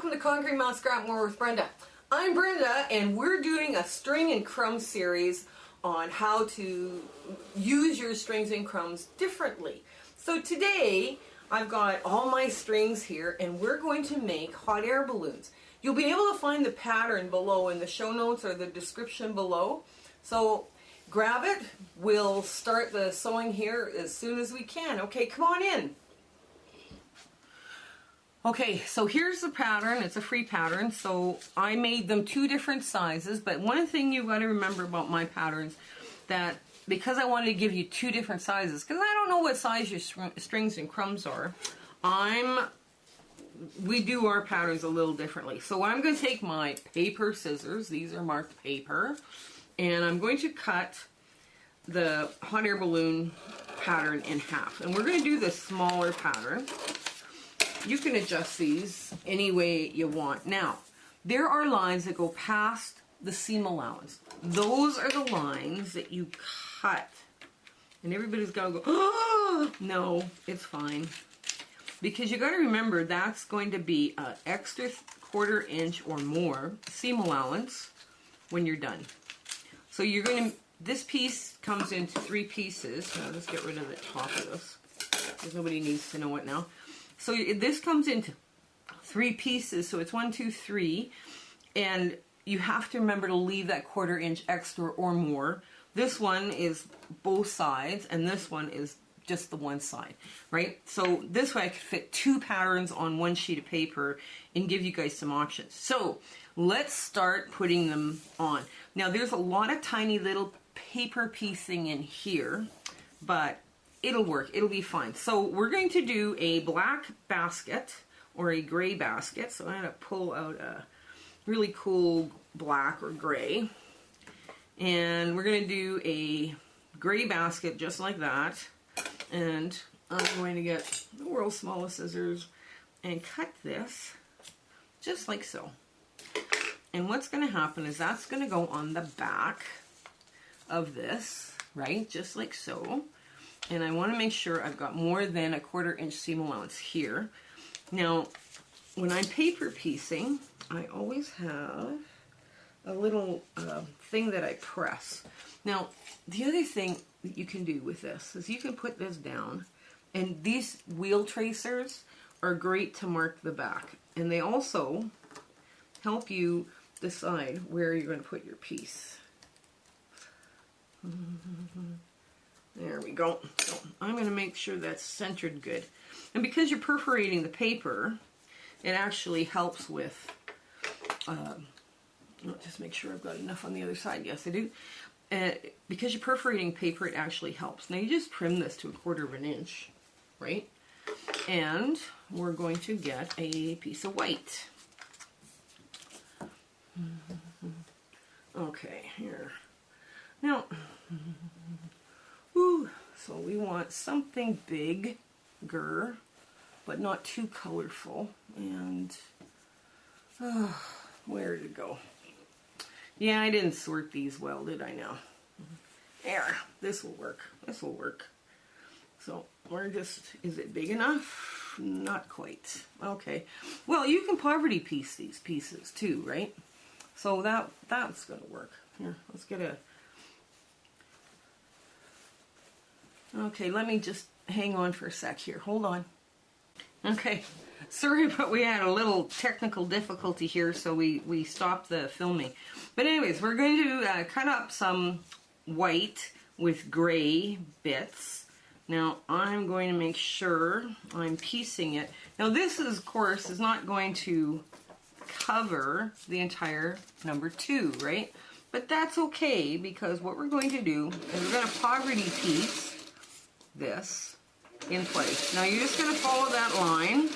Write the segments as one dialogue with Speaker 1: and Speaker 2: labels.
Speaker 1: welcome to Conquering Mount Scrapmore with Brenda. I'm Brenda and we're doing a string and crumb series on how to use your strings and crumbs differently. So today I've got all my strings here and we're going to make hot air balloons. You'll be able to find the pattern below in the show notes or the description below. So grab it. We'll start the sewing here as soon as we can. Okay, come on in. Okay, so here's the pattern. It's a free pattern, so I made them two different sizes, but one thing you've got to remember about my patterns, that because I wanted to give you two different sizes, because I don't know what size your strings and crumbs are, we do our patterns a little differently. So I'm going to take my paper scissors, these are marked paper, and I'm going to cut the hot air balloon pattern in half. And we're going to do the smaller pattern. You can adjust these any way you want. Now, there are lines that go past the seam allowance. Those are the lines that you cut. And everybody's got to go, oh, no, it's fine. Because you got to remember that's going to be an extra 1/4 inch or more seam allowance when you're done. So you're going to, this piece comes into 3 pieces. Now let's get rid of the top of this, because nobody needs to know it now. So this comes into 3 pieces, so it's 1, 2, 3, and you have to remember to leave that 1/4 inch extra or more. This one is both sides, and this one is just the one side, right? So this way I could fit 2 patterns on 1 sheet of paper and give you guys some options. So let's start putting them on. Now there's a lot of tiny little paper piecing in here, but it'll work, it'll be fine. So we're going to do a black basket or a gray basket. So I'm going to pull out a really cool black or gray. And we're going to do a gray basket just like that. And I'm going to get the world's smallest scissors and cut this just like so. And what's going to happen is that's going to go on the back of this, right? Just like so. And I want to make sure I've got more than a 1/4 inch seam allowance here. Now, when I'm paper piecing, I always have a little thing that I press. Now, the other thing that you can do with this is you can put this down, and these wheel tracers are great to mark the back. And they also help you decide where you're going to put your piece. There we go. So I'm going to make sure that's centered good. And because you're perforating the paper, it actually helps with, just make sure I've got enough on the other side. Yes, I do. Because you're perforating paper, it actually helps. Now you just trim this to a 1/4 inch, right? And we're going to get a piece of white. Okay, here. Now, so we want something bigger, but not too colorful. And where did it go? Yeah, I didn't sort these well, did I now? There, this will work. This will work. So we're just, is it big enough? Not quite. Okay. Well, you can poverty piece these pieces too, right? So that's going to work. Here, let's get a... Okay, let me just hang on for a sec here. Hold on. Okay, sorry, but we had a little technical difficulty here, so we stopped the filming. But anyways, we're going to cut up some white with gray bits. Now, I'm going to make sure I'm piecing it. Now, this, is, of course, is not going to cover the entire number 2, right? But that's okay, because what we're going to do is we're going to poverty piece this in place. Now you're just going to follow that line,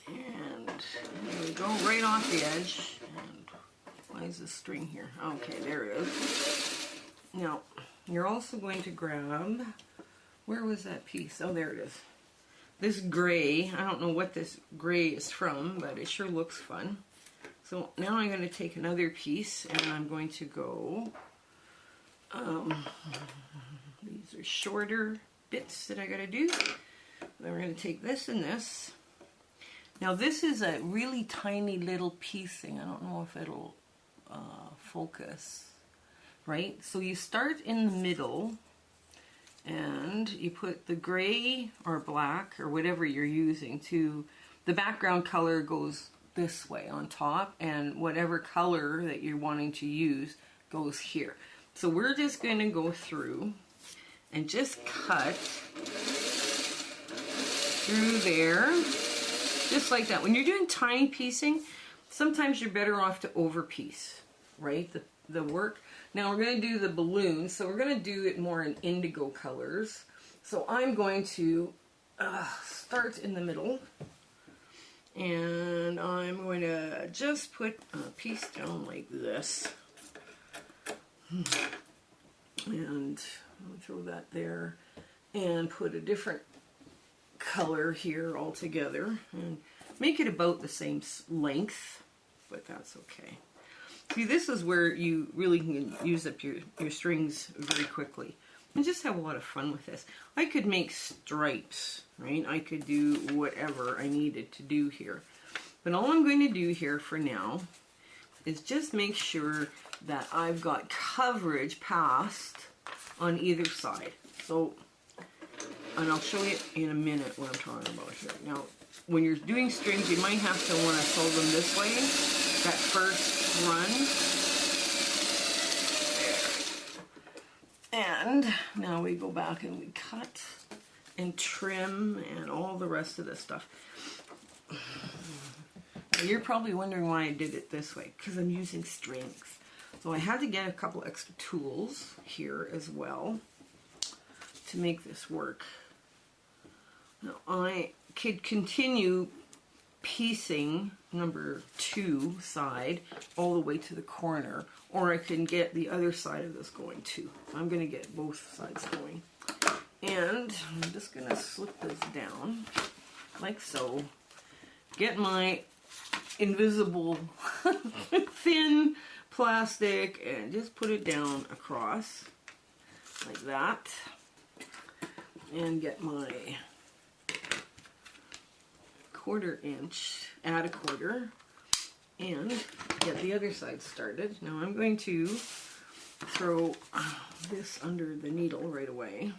Speaker 1: and there we go, right off the edge. And why is this string here? Okay, there it is. Now you're also going to grab, where was that piece? Oh, there it is. This gray, I don't know what this gray is from, but it sure looks fun. So now I'm going to take another piece and I'm going to go, these are shorter bits that I got to do. Then we're going to take this and this, Now this is a really tiny little piecing. I don't know if it'll focus, right? So you start in the middle and you put the gray or black or whatever you're using to, the background color goes this way on top, and whatever color that you're wanting to use goes here. So we're just going to go through and just cut through there, just like that. When you're doing tiny piecing, sometimes you're better off to over piece, right? The work. Now we're going to do the balloon, so we're going to do it more in indigo colors. So I'm going to start in the middle, and I'm going to just put a piece down like this, and I'll throw that there, and put a different color here all together, and make it about the same length, but that's okay. See, this is where you really can use up your strings very quickly and just have a lot of fun with this. I could make stripes, right? I could do whatever I needed to do here. But all I'm going to do here for now is just make sure that I've got coverage passed on either side. So, and I'll show you in a minute what I'm talking about here. Now, when you're doing strings, you might have to want to sew them this way, that first run. And now we go back and we cut and trim and all the rest of this stuff. Now you're probably wondering why I did it this way, because I'm using strings. So I had to get a couple extra tools here as well to make this work. Now I could continue piecing number 2 side all the way to the corner, or I can get the other side of this going too. I'm going to get both sides going. And I'm just going to slip this down like so. Get my invisible thin plastic and just put it down across like that. And get my 1/4 inch, add a 1/4, and get the other side started. Now I'm going to throw this under the needle right away.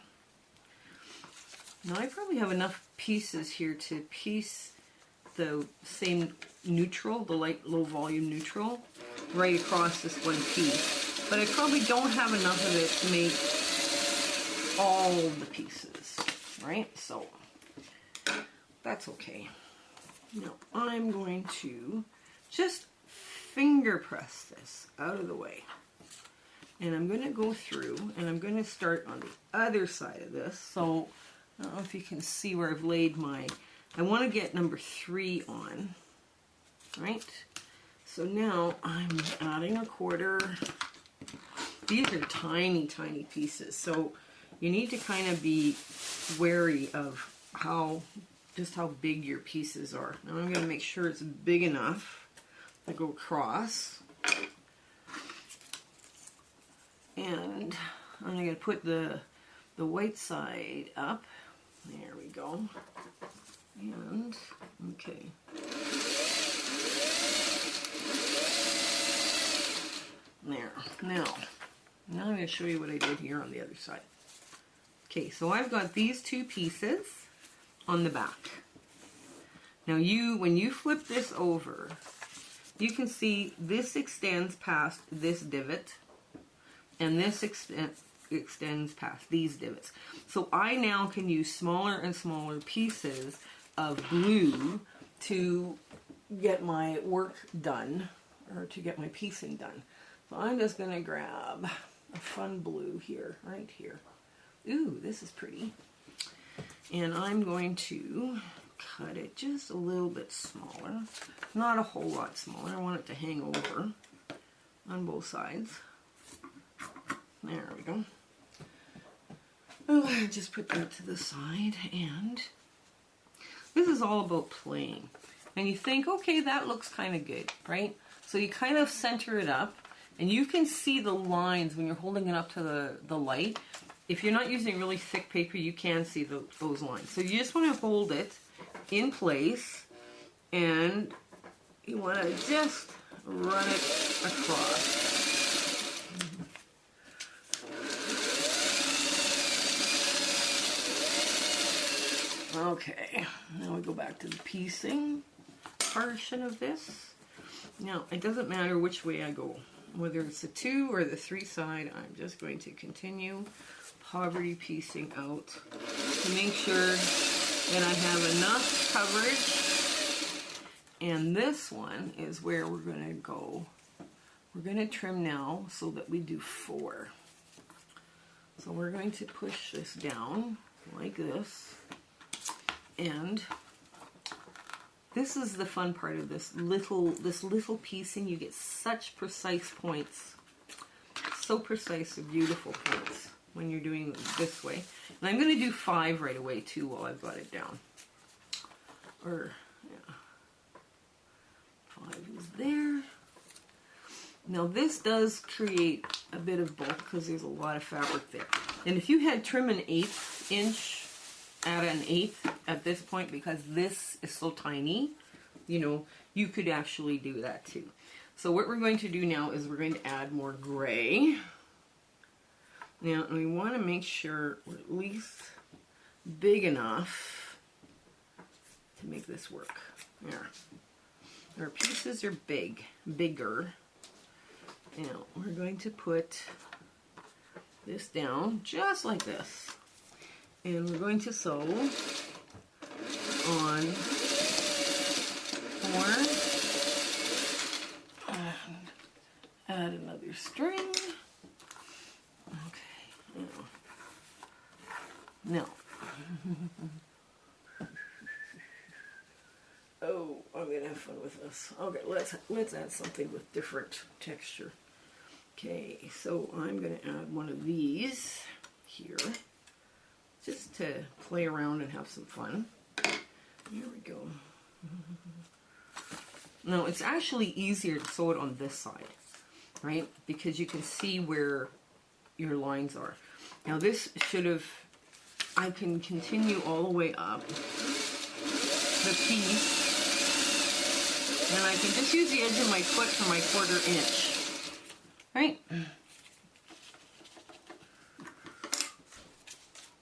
Speaker 1: Now I probably have enough pieces here to piece the same neutral, the light low volume neutral, right across this one piece. But I probably don't have enough of it to make all the pieces, right? So that's okay. Now I'm going to just finger press this out of the way. And I'm going to go through and I'm going to start on the other side of this. So I don't know if you can see where I've laid my, I want to get number 3 on, right? So now I'm adding a 1/4. These are tiny, tiny pieces. So you need to kind of be wary of just how big your pieces are. Now I'm going to make sure it's big enough to go across. And I'm going to put the white side up. There we go. And, okay. There. Now I'm going to show you what I did here on the other side. Okay, so I've got these 2 pieces on the back. Now when you flip this over, you can see this extends past this divot, and this extends past these divots. So I now can use smaller and smaller pieces of glue to get my work done, or to get my piecing done. So I'm just going to grab a fun blue here, right here. Ooh, this is pretty. And I'm going to cut it just a little bit smaller. Not a whole lot smaller. I want it to hang over on both sides. There we go. Oh, just put that to the side, and this is all about playing. And you think, okay, that looks kind of good, right? So you kind of center it up, and you can see the lines when you're holding it up to the light. If you're not using really thick paper, you can see those lines. So you just want to hold it in place and you want to just run it across. Okay, now we go back to the piecing portion of this. Now, it doesn't matter which way I go, whether it's the 2 or the 3 side, I'm just going to continue poverty piecing out to make sure that I have enough coverage. And this one is where we're going to go. We're going to trim now so that we do 4. So we're going to push this down like this. And this is the fun part of this little piecing. You get such precise points. So precise and beautiful points when you're doing it this way. And I'm going to do 5 right away too while I've got it down. Or, yeah. 5 is there. Now this does create a bit of bulk because there's a lot of fabric there. And if you had trim an 1/8 inch at an 1/8 at this point, because this is so tiny, you know, you could actually do that too. So what we're going to do now is we're going to add more gray. Now we want to make sure we're at least big enough to make this work. There. Our pieces are bigger. Now we're going to put this down just like this. And we're going to sew on 4 and add another string. Okay. Now. Oh, I'm gonna have fun with this. Okay, let's add something with different texture. Okay, so I'm gonna add one of these here, just to play around and have some fun. Here we go. Now, it's actually easier to sew it on this side, right? Because you can see where your lines are. Now, this should have, I can continue all the way up the piece, and I can just use the edge of my foot for my 1/4 inch, right?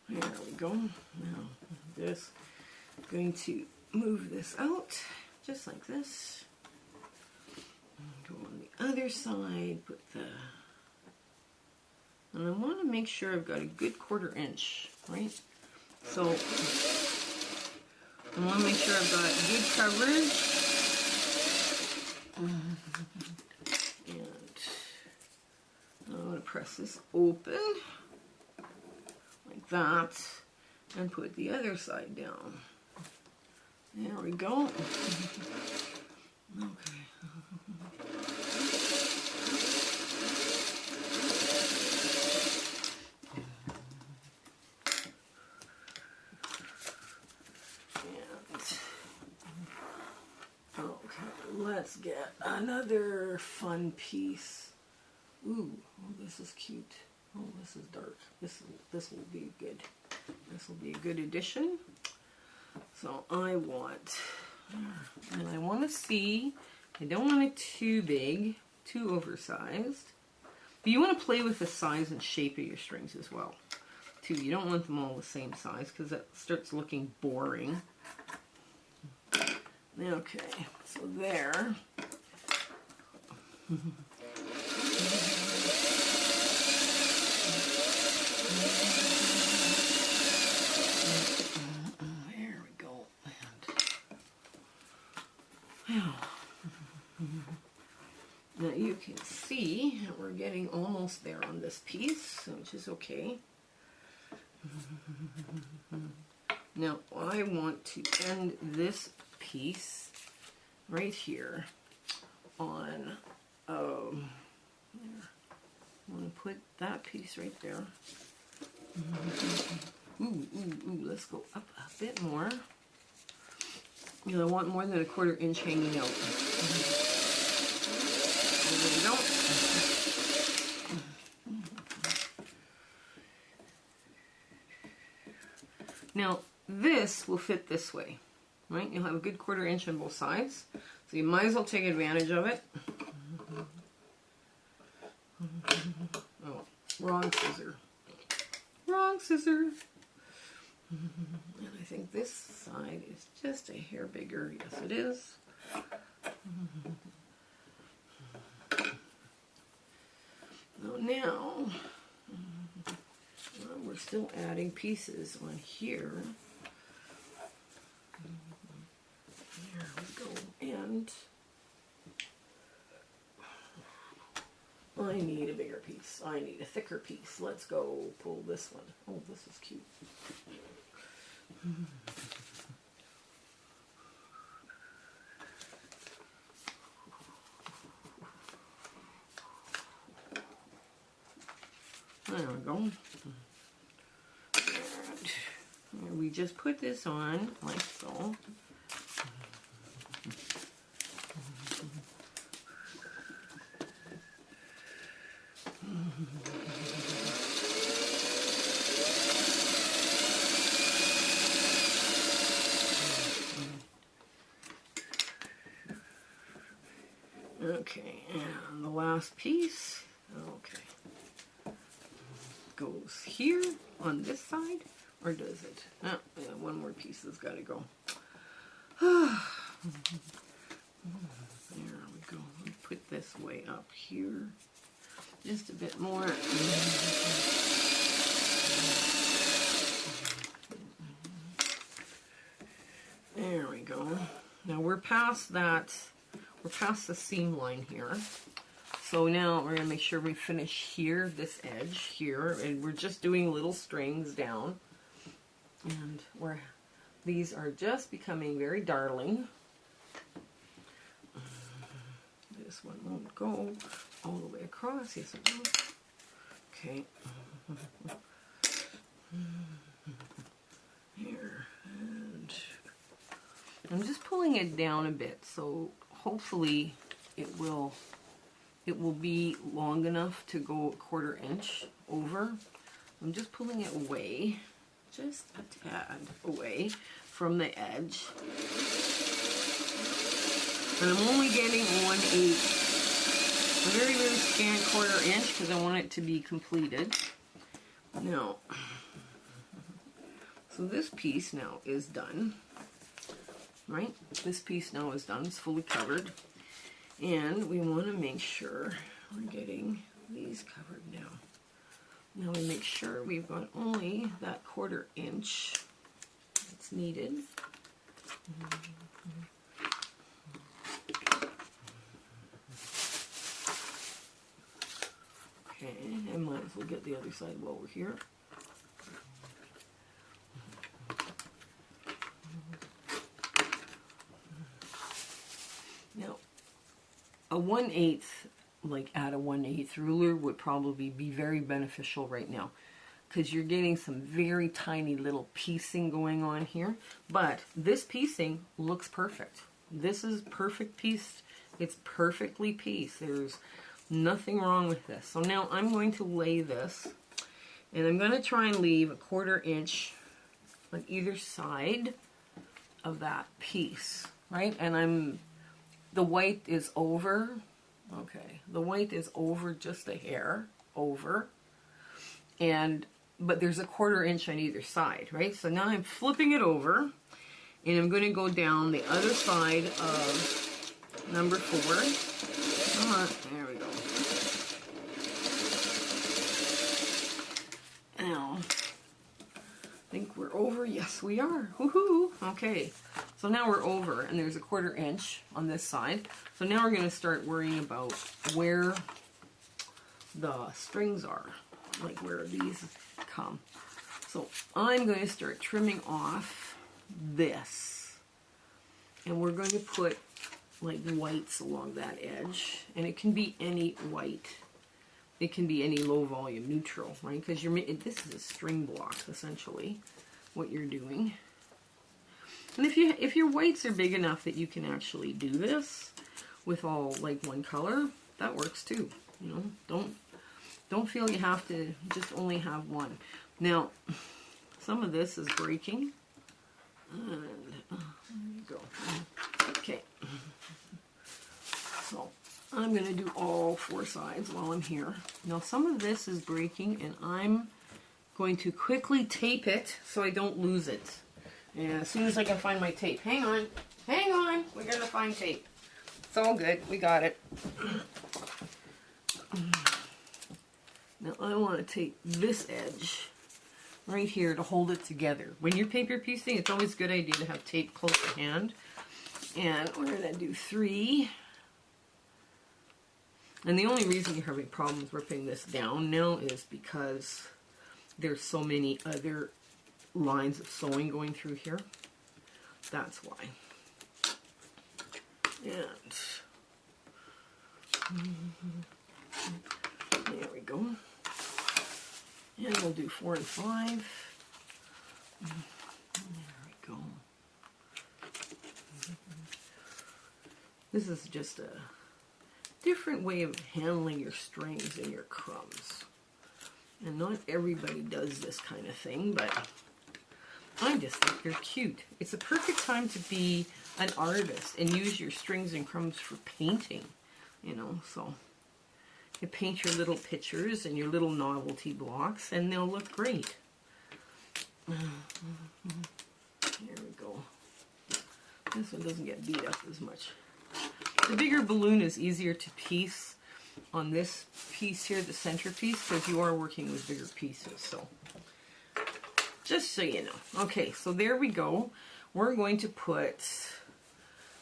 Speaker 1: There we go. Now, this, I'm going to move this out, just like this. Go on the other side, put the, and I want to make sure I've got a good 1/4 inch, right? So, I want to make sure I've got good coverage. And I'm going to press this open. Like that, and put the other side down. There we go. Okay. And, okay, let's get another fun piece. Ooh, oh, this is cute. Oh, this is dark. This will be good. This will be a good addition. So I want, and I want to see, I don't want it too big, too oversized. But you want to play with the size and shape of your strings as well, too. You don't want them all the same size because that starts looking boring. Okay, so there. Now you can see that we're getting almost there on this piece, which is okay. Now I want to end this piece right here on, there. I want to put that piece right there. Ooh, let's go up a bit more. You know, I want more than a 1/4 inch hanging out. There we go. Now, this will fit this way, right? You'll have a good 1/4 inch on both sides. So you might as well take advantage of it. Oh, wrong scissor. Wrong scissor. And I think this side is just a hair bigger. Yes, it is. Now, we're still adding pieces on here. There we go. And I need a bigger piece. I need a thicker piece. Let's go pull this one. Oh, this is cute. There we go. And we just put this on like so. Okay, and the last piece, okay, goes here on this side, or does it? Oh, yeah, one more piece has got to go. There we go. We put this way up here, just a bit more. There we go. Now we're past that. We're past the seam line here. So now we're going to make sure we finish here, this edge here, and we're just doing little strings down. And these are just becoming very darling. This one won't go all the way across. Yes, it will. Okay. Here. And I'm just pulling it down a bit, so hopefully it will be long enough to go 1/4 inch over. I'm just pulling it away, just a tad away from the edge. And I'm only getting 1/8, a very, very scant 1/4 inch because I want it to be completed. Now, so this piece now is done. Right? This piece now is done. It's fully covered. And we want to make sure we're getting these covered now. Now we make sure we've got only that 1/4 inch that's needed. Okay, and might as well get the other side while we're here. Now, a 1/8, like at a 1/8 ruler, would probably be very beneficial right now because you're getting some very tiny little piecing going on here. But this piecing looks perfect. This is perfect pieced. It's perfectly pieced. There's nothing wrong with this. So now I'm going to lay this, and I'm going to try and leave a 1/4 inch on either side of that piece, right? And the white is over. Okay, the white is over just a hair over, but there's a 1/4 inch on either side, right? So now I'm flipping it over, and I'm going to go down the other side of number 4. Come on, there we go. Now, I think we're over. Yes, we are. Woohoo! Okay, so now we're over, and there's a 1/4 inch on this side. So now we're going to start worrying about where the strings are, like where these come. So I'm going to start trimming off this, and we're going to put like whites along that edge, and it can be any white. It can be any low volume neutral, right? Because this is a string block essentially, what you're doing. And if your whites are big enough that you can actually do this with all like one color, that works too. You know, don't feel you have to just only have one. Now, some of this is breaking. And there you go. Okay. So I'm going to do all 4 sides while I'm here. Now some of this is breaking, and I'm going to quickly tape it so I don't lose it. And as soon as I can find my tape. Hang on. Hang on. We're going to find tape. It's all good. We got it. Now I want to take this edge right here to hold it together. When you're paper piecing, it's always a good idea to have tape close at hand. And we're going to do 3. And the only reason you're having problems ripping this down now is because there's so many other lines of sewing going through here. That's why. And there we go. And we'll do 4 and 5. There we go. This is just a different way of handling your strings and your crumbs. And not everybody does this kind of thing, but I just think they're cute. It's a perfect time to be an artist and use your strings and crumbs for painting, you know, so you paint your little pictures and your little novelty blocks and they'll look great. There we go. This one doesn't get beat up as much. The bigger balloon is easier to piece on this piece here, the center piece, because you are working with bigger pieces, so just so you know. Okay, so there we go. We're going to put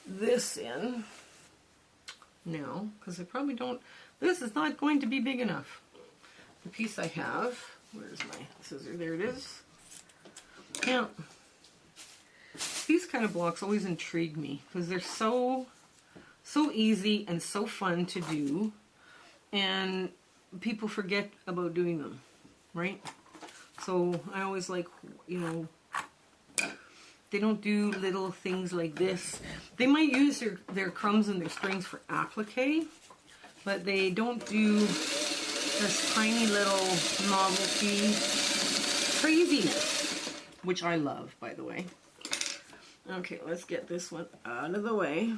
Speaker 1: this in now, because I probably don't, this is not going to be big enough. The piece I have, where's my scissor? There it is. Now, these kind of blocks always intrigue me, because they're so easy and so fun to do, and people forget about doing them, right? So I always like, you know, they don't do little things like this. They might use their crumbs and their strings for applique, but they don't do this tiny little novelty craziness, which I love, by the way. Okay, let's get this one out of the way.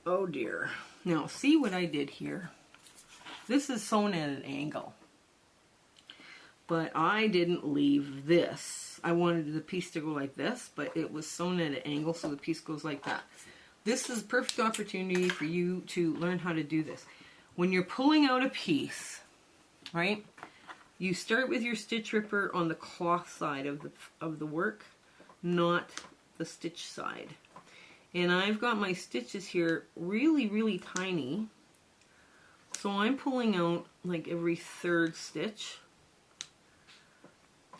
Speaker 1: Oh dear. Now, see what I did here? This is sewn at an angle. But I didn't leave this. I wanted the piece to go like this, but it was sewn at an angle, so the piece goes like that. This is a perfect opportunity for you to learn how to do this. When you're pulling out a piece, right, you start with your stitch ripper on the cloth side of the work, not the stitch side. And I've got my stitches here really, really tiny. So I'm pulling out like every 3rd stitch.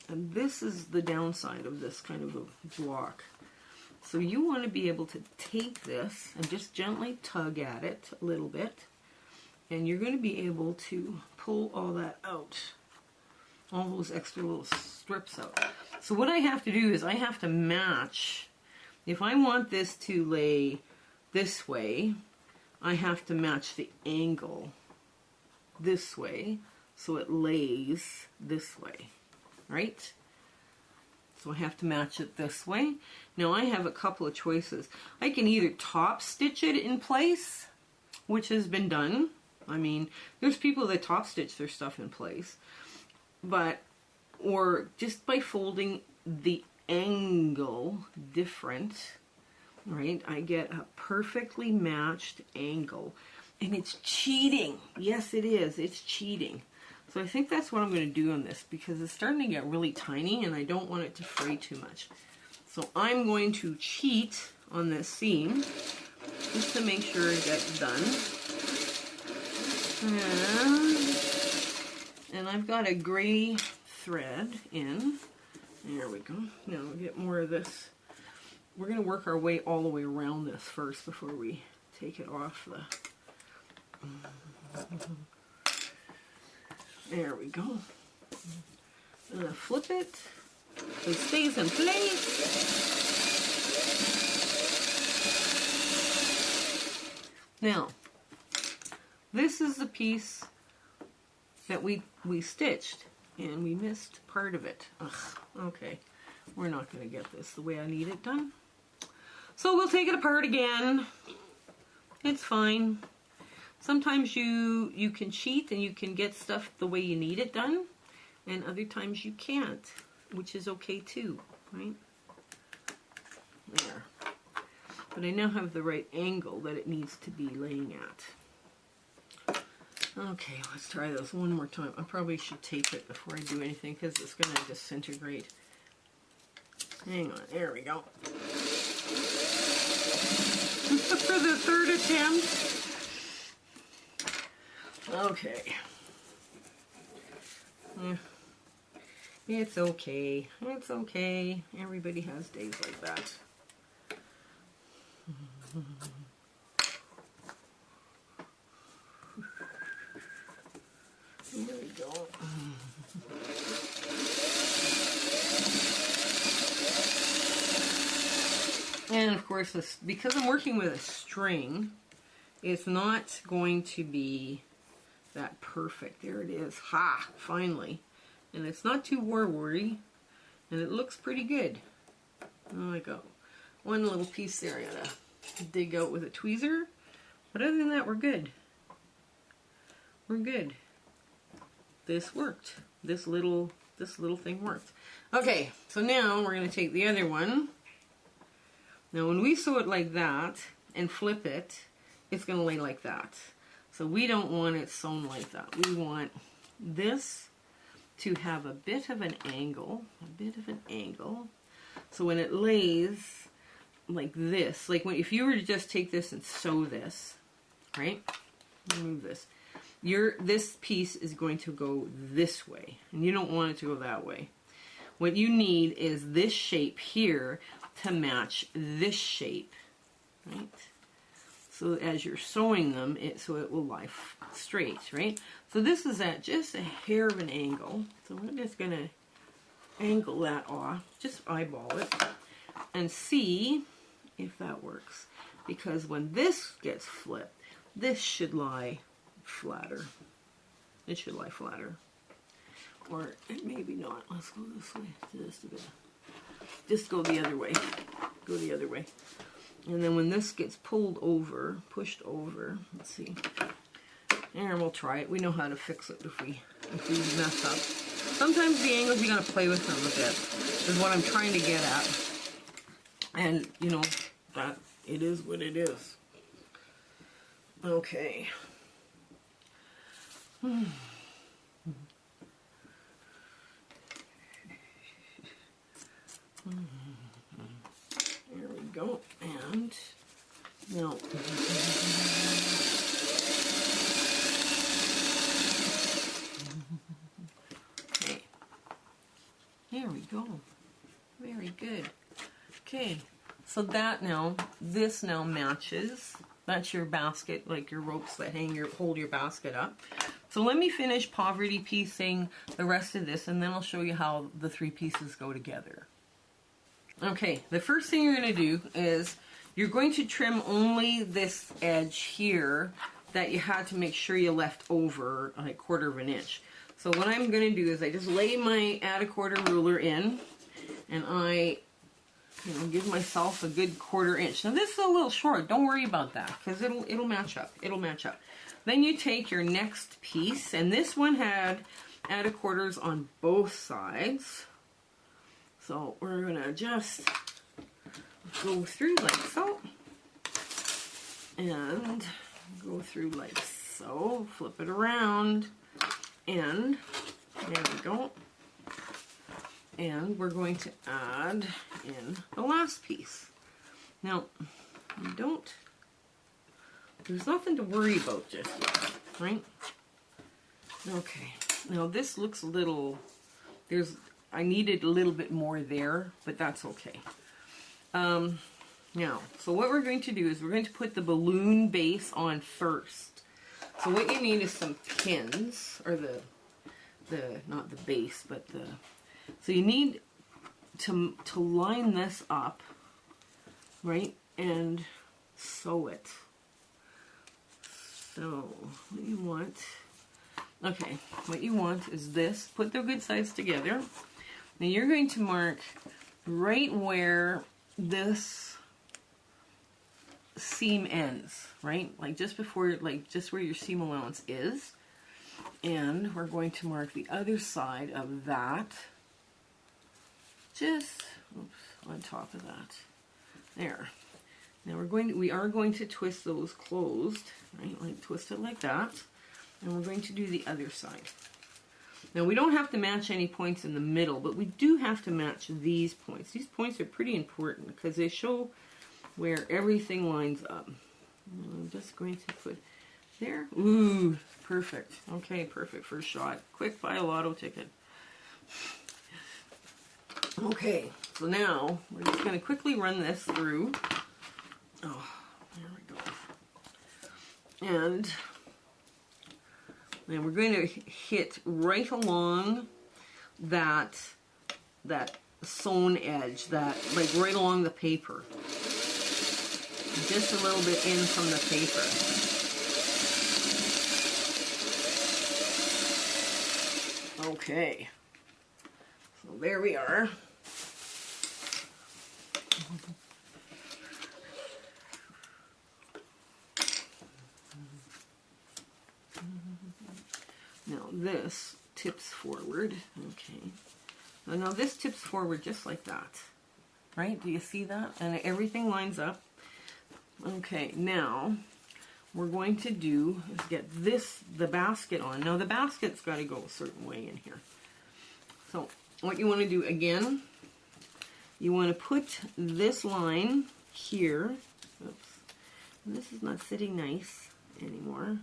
Speaker 1: And this is the downside of this kind of a block. So you want to be able to take this and just gently tug at it a little bit. And you're going to be able to pull all that out. All those extra little strips out. So what I have to do is I have to match. If I want this to lay this way, I have to match the angle this way so it lays this way, right? So I have to match it this way. Now I have a couple of choices. I can either top stitch it in place, which has been done. I mean, there's people that top stitch their stuff in place, or just by folding the angle different, right? I get a perfectly matched angle, and it's cheating. Yes, it is. It's cheating. So I think that's what I'm going to do on this, because it's starting to get really tiny and I don't want it to fray too much. So I'm going to cheat on this seam just to make sure it gets done. And I've got a gray thread in. There we go. Now we'll get more of this. We're going to work our way all the way around this first before we take it off the... There we go. I'm going to flip it so it stays in place. Now, this is the piece that we stitched, and we missed part of it. Ugh, okay. we're not going to get this the way I need it done. So we'll take it apart again. It's fine. Sometimes you can cheat and you can get stuff the way you need it done, and other times you can't, which is okay too, right? There. But I now have the right angle that it needs to be laying at. Okay, let's try this one more time. I probably should tape it before I do anything because it's going to disintegrate. Hang on, there we go. For the third attempt. Okay. Yeah. It's okay. It's okay. Everybody has days like that. There we go. And of course, this, because I'm working with a string, it's not going to be that perfect. There it is. Ha! Finally. And it's not too war-worry, and it looks pretty good. Oh, I got one little piece there I gotta dig out with a tweezer. But other than that, we're good. We're good. This worked. This little thing worked. Okay, so now we're going to take the other one. Now when we sew it like that and flip it, it's going to lay like that. So we don't want it sewn like that. We want this to have a bit of an angle. So when it lays like this, like if you were to just take this and sew this, right? Move this. This piece is going to go this way, and you don't want it to go that way. What you need is this shape here to match this shape, right? So as you're sewing them, so it will lie straight, right? So this is at just a hair of an angle. So we're just going to angle that off, just eyeball it, and see if that works. Because when this gets flipped, this should lie flatter. It should lie flatter. Or maybe not. Let's go this way just a bit. Just go the other way. Go the other way. And then when this gets pulled over, pushed over, let's see. And we'll try it. We know how to fix it if we mess up. Sometimes the angles you gotta play with them a bit, is what I'm trying to get at. And you know, that it is what it is. Okay. There we go. And now okay. There we go. Very good. Okay. So that now, this now matches. That's your basket, like your ropes that hold your basket up. So let me finish poverty piecing the rest of this, and then I'll show you how the three pieces go together. Okay, the first thing you're going to do is you're going to trim only this edge here that you had to make sure you left over like 1/4 of an inch. So what I'm going to do is I just lay my add a quarter ruler in, and I give myself a good 1/4 inch. Now this is a little short. Don't worry about that because it'll match up. It'll match up. Then you take your next piece, and this one had add a quarters on both sides. So we're gonna just go through like so, and go through like so. Flip it around, and there we go. And we're going to add in the last piece. Now, there's nothing to worry about just yet, right? Okay, now this looks a little, I needed a little bit more there, but that's okay. Now, so what we're going to do is we're going to put the balloon base on first. So what you need is some pins, or not the base, but so you need to line this up, right, and sew it. So what you want is this. Put the good sides together. Now you're going to mark right where this seam ends, right? Like just before, like just where your seam allowance is. And we're going to mark the other side of that, just on top of that. There. Now we are going to twist those closed, right? Like twist it like that. And we're going to do the other side. Now we don't have to match any points in the middle, but we do have to match these points. These points are pretty important because they show where everything lines up. I'm just going to put there. Ooh, perfect. Okay, perfect first shot. Quick, buy a lotto ticket. Okay, so now we're just going to quickly run this through. Oh, there we go. And then we're going to hit right along that sewn edge, that like right along the paper. Just a little bit in from the paper. Okay. So there we are. Now this tips forward, okay. Now this tips forward just like that, right? Do you see that? And everything lines up. Okay, now we're going to do is get the basket on. Now the basket's got to go a certain way in here. So what you want to do again, you want to put this line here. Oops, and this is not sitting nice anymore.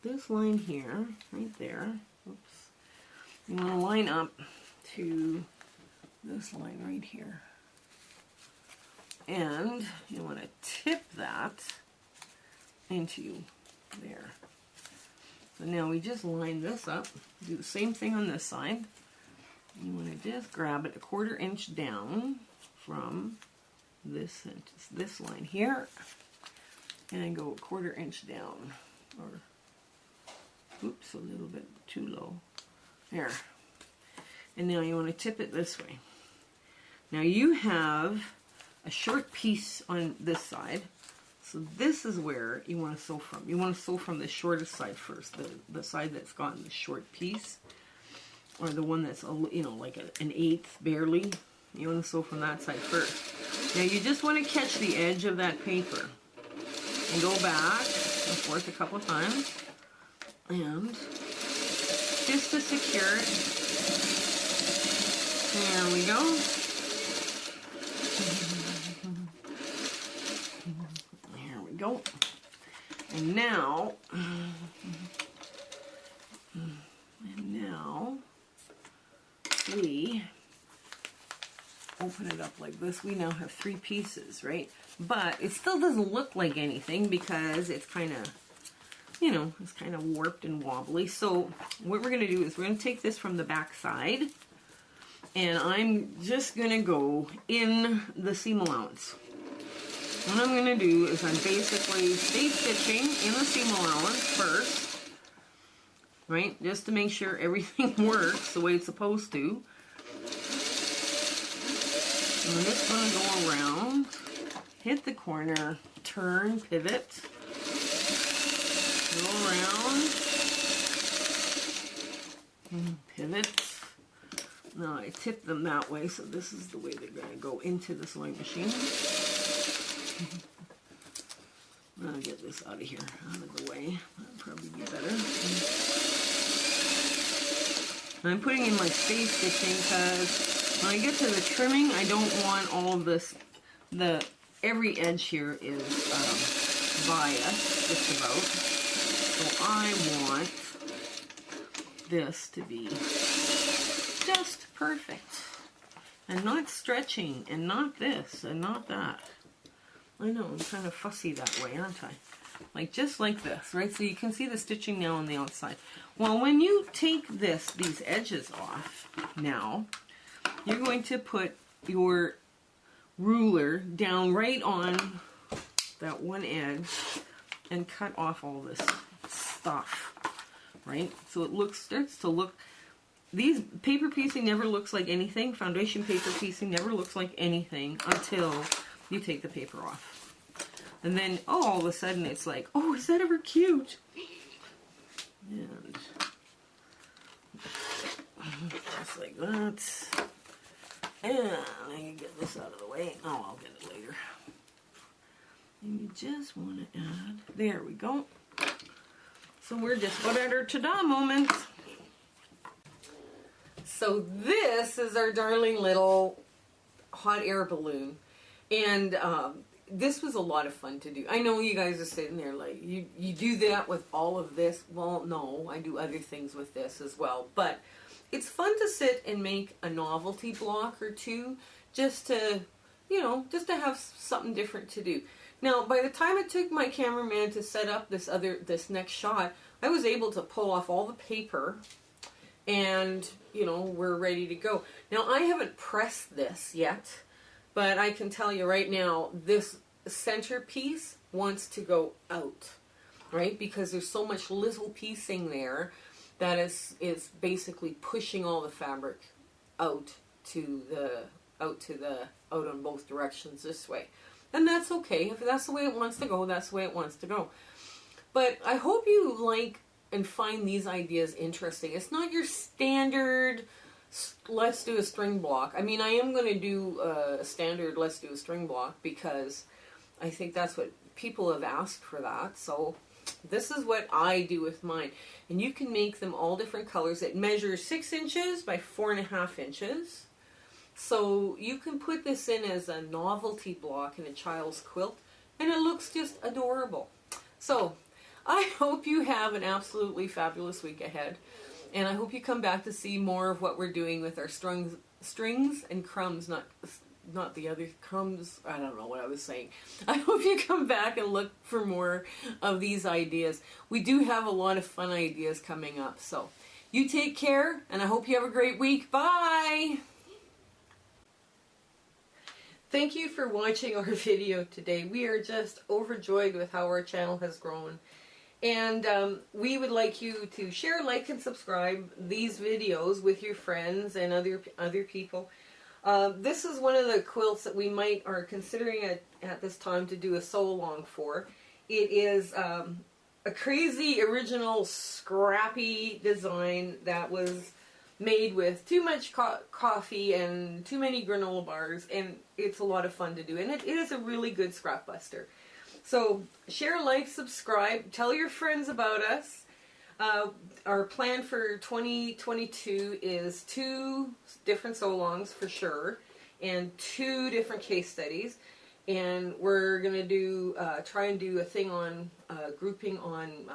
Speaker 1: This line here, right there, oops, you want to line up to this line right here. And you want to tip that into there. So now we just line this up, do the same thing on this side. You want to just grab it a 1/4 inch down from this line here, and go a 1/4 inch down, or oops, a little bit too low. There. And now you want to tip it this way. Now you have a short piece on this side, so this is where you want to sew from. You want to sew from the shortest side first, the side that's gotten the short piece, or the one that's, you know, like an 1/8 barely. You want to sew from that side first. Now you just want to catch the edge of that paper and go back and forth a couple of times, and just to secure it. There we go. There we go. And now we open it up like this. We now have 3 pieces, right? But it still doesn't look like anything because it's kind of, you know, it's kind of warped and wobbly. So what we're going to do is we're going to take this from the back side, and I'm just going to go in the seam allowance. What I'm going to do is I'm basically stay stitching in the seam allowance first, right? Just to make sure everything works the way it's supposed to. And I'm just going to go around, hit the corner, turn, pivot, go around, pivot. Now I tip them that way, so this is the way they're going to go into the sewing machine. I'll get this out of here, out of the way. That'll probably be better. I'm putting in my space stitching because when I get to the trimming, I don't want all of this. Every edge here is biased, just about. So I want this to be just perfect, and not stretching, and not this, and not that. I know, I'm kind of fussy that way, aren't I? Like, just like this, right? So you can see the stitching now on the outside. Well, when you take these edges off, now, you're going to put your ruler down right on that one edge and cut off all this stuff, right? So it starts to look these paper piecing never looks like anything. Foundation paper piecing never looks like anything until you take the paper off. And then, oh, all of a sudden it's like, oh, is that ever cute? And just like that. And I can get this out of the way. Oh, I'll get it later. And you just want to add, there we go. So we're just about at our ta-da moment. So this is our darling little hot air balloon. And this was a lot of fun to do. I know you guys are sitting there like, you do that with all of this? Well, no, I do other things with this as well. But it's fun to sit and make a novelty block or two just to, you know, just to have something different to do. Now, by the time it took my cameraman to set up this next shot, I was able to pull off all the paper and, you know, we're ready to go. Now, I haven't pressed this yet, but I can tell you right now, this centerpiece wants to go out, right? Because there's so much little piecing there that is basically pushing all the fabric out on both directions this way. And that's okay. If that's the way it wants to go, that's the way it wants to go. But I hope you like and find these ideas interesting. It's not your standard, let's do a string block. I mean, I am going to do a standard, let's do a string block, because I think that's what people have asked for that. So this is what I do with mine. And you can make them all different colors. It measures 6 inches by 4.5 inches. So you can put this in as a novelty block in a child's quilt, and it looks just adorable. So I hope you have an absolutely fabulous week ahead, and I hope you come back to see more of what we're doing with our strings and crumbs, not the other crumbs. I don't know what I was saying. I hope you come back and look for more of these ideas. We do have a lot of fun ideas coming up. So you take care, and I hope you have a great week. Bye! Thank you for watching our video today. We are just overjoyed with how our channel has grown. And we would like you to share, like, and subscribe these videos with your friends and other people. This is one of the quilts that we are considering at this time to do a sew-along for. It is a crazy original scrappy design that was made with too much coffee and too many granola bars, and it's a lot of fun to do, and it is a really good scrap buster. So share, like, subscribe, tell your friends about us. Our plan for 2022 is 2 different sew-alongs for sure, and 2 different case studies, and we're gonna do try and do a thing on grouping on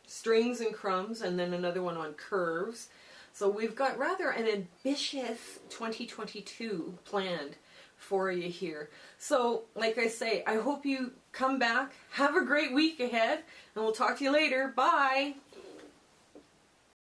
Speaker 1: strings and crumbs, and then another one on curves. So we've got rather an ambitious 2022 planned for you here. So, like I say, I hope you come back. Have a great week ahead, and we'll talk to you later. Bye!